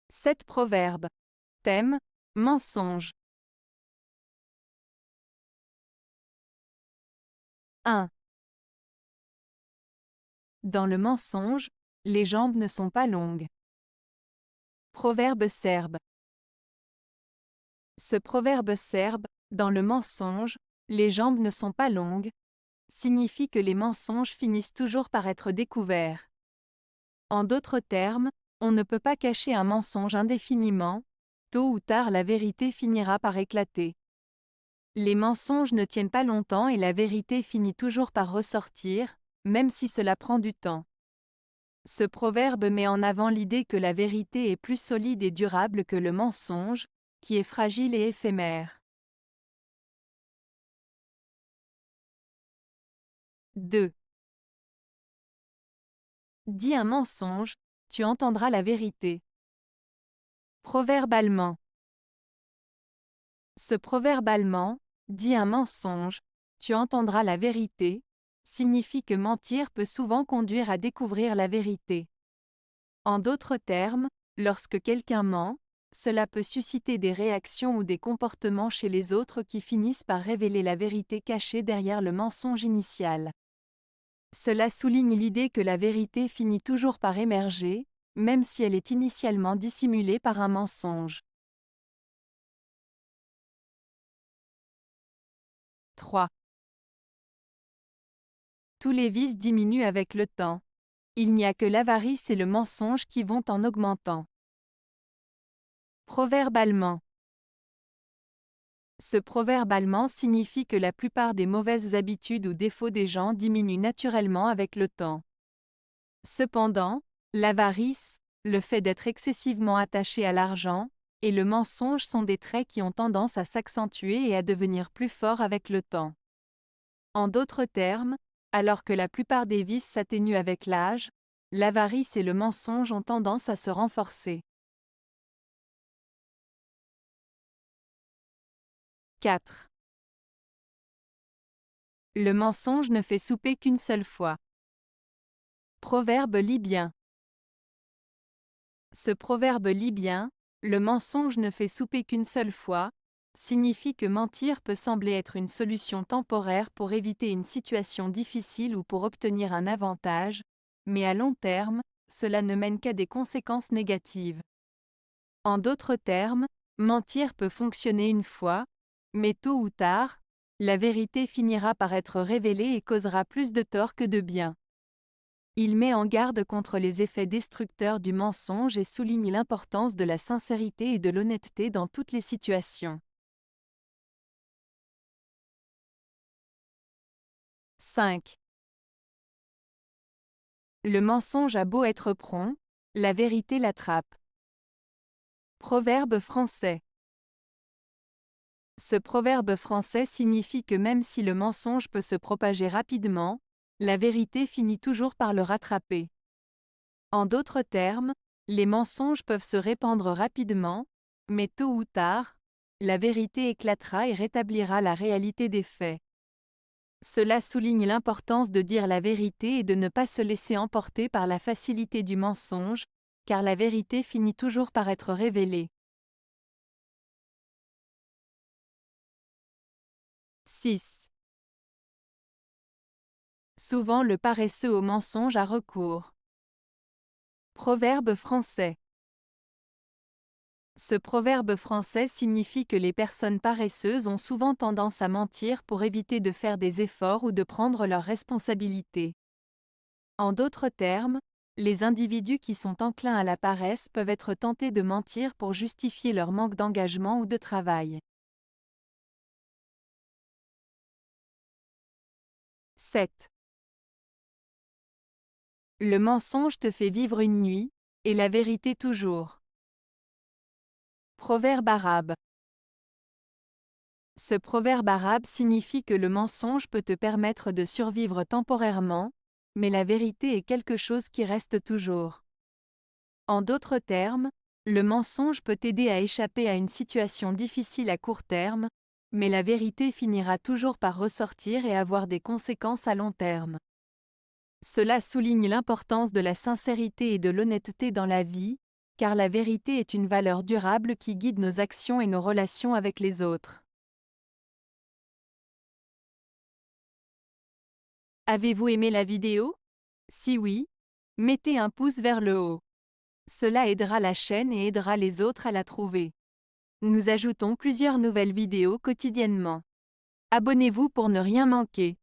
7 proverbes. Thème, mensonge. 1. Dans le mensonge, les jambes ne sont pas longues. Proverbe serbe. Ce proverbe serbe, dans le mensonge, les jambes ne sont pas longues, signifie que les mensonges finissent toujours par être découverts. En d'autres termes, on ne peut pas cacher un mensonge indéfiniment, tôt ou tard la vérité finira par éclater. Les mensonges ne tiennent pas longtemps et la vérité finit toujours par ressortir, même si cela prend du temps. Ce proverbe met en avant l'idée que la vérité est plus solide et durable que le mensonge, qui est fragile et éphémère. 2. Dis un mensonge, tu entendras la vérité. Proverbe allemand. Ce proverbe allemand, dis un mensonge, tu entendras la vérité, signifie que mentir peut souvent conduire à découvrir la vérité. En d'autres termes, lorsque quelqu'un ment, cela peut susciter des réactions ou des comportements chez les autres qui finissent par révéler la vérité cachée derrière le mensonge initial. Cela souligne l'idée que la vérité finit toujours par émerger, même si elle est initialement dissimulée par un mensonge. 3. Tous les vices diminuent avec le temps. Il n'y a que l'avarice et le mensonge qui vont en augmentant. Proverbe allemand. Ce proverbe allemand signifie que la plupart des mauvaises habitudes ou défauts des gens diminuent naturellement avec le temps. Cependant, l'avarice, le fait d'être excessivement attaché à l'argent, et le mensonge sont des traits qui ont tendance à s'accentuer et à devenir plus forts avec le temps. En d'autres termes, alors que la plupart des vices s'atténuent avec l'âge, l'avarice et le mensonge ont tendance à se renforcer. 4. Le mensonge ne fait souper qu'une seule fois. Proverbe libyen. Ce proverbe libyen, le mensonge ne fait souper qu'une seule fois, signifie que mentir peut sembler être une solution temporaire pour éviter une situation difficile ou pour obtenir un avantage, mais à long terme, cela ne mène qu'à des conséquences négatives. En d'autres termes, mentir peut fonctionner une fois, mais tôt ou tard, la vérité finira par être révélée et causera plus de tort que de bien. Il met en garde contre les effets destructeurs du mensonge et souligne l'importance de la sincérité et de l'honnêteté dans toutes les situations. 5. Le mensonge a beau être prompt, la vérité l'attrape. Proverbe français. Ce proverbe français signifie que même si le mensonge peut se propager rapidement, la vérité finit toujours par le rattraper. En d'autres termes, les mensonges peuvent se répandre rapidement, mais tôt ou tard, la vérité éclatera et rétablira la réalité des faits. Cela souligne l'importance de dire la vérité et de ne pas se laisser emporter par la facilité du mensonge, car la vérité finit toujours par être révélée. 6. Souvent le paresseux au mensonge a recours. Proverbe français. Ce proverbe français signifie que les personnes paresseuses ont souvent tendance à mentir pour éviter de faire des efforts ou de prendre leurs responsabilités. En d'autres termes, les individus qui sont enclins à la paresse peuvent être tentés de mentir pour justifier leur manque d'engagement ou de travail. 7. Le mensonge te fait vivre une nuit, et la vérité toujours. Proverbe arabe. Ce proverbe arabe signifie que le mensonge peut te permettre de survivre temporairement, mais la vérité est quelque chose qui reste toujours. En d'autres termes, le mensonge peut t'aider à échapper à une situation difficile à court terme, mais la vérité finira toujours par ressortir et avoir des conséquences à long terme. Cela souligne l'importance de la sincérité et de l'honnêteté dans la vie, car la vérité est une valeur durable qui guide nos actions et nos relations avec les autres. Avez-vous aimé la vidéo? Si oui, mettez un pouce vers le haut. Cela aidera la chaîne et aidera les autres à la trouver. Nous ajoutons plusieurs nouvelles vidéos quotidiennement. Abonnez-vous pour ne rien manquer.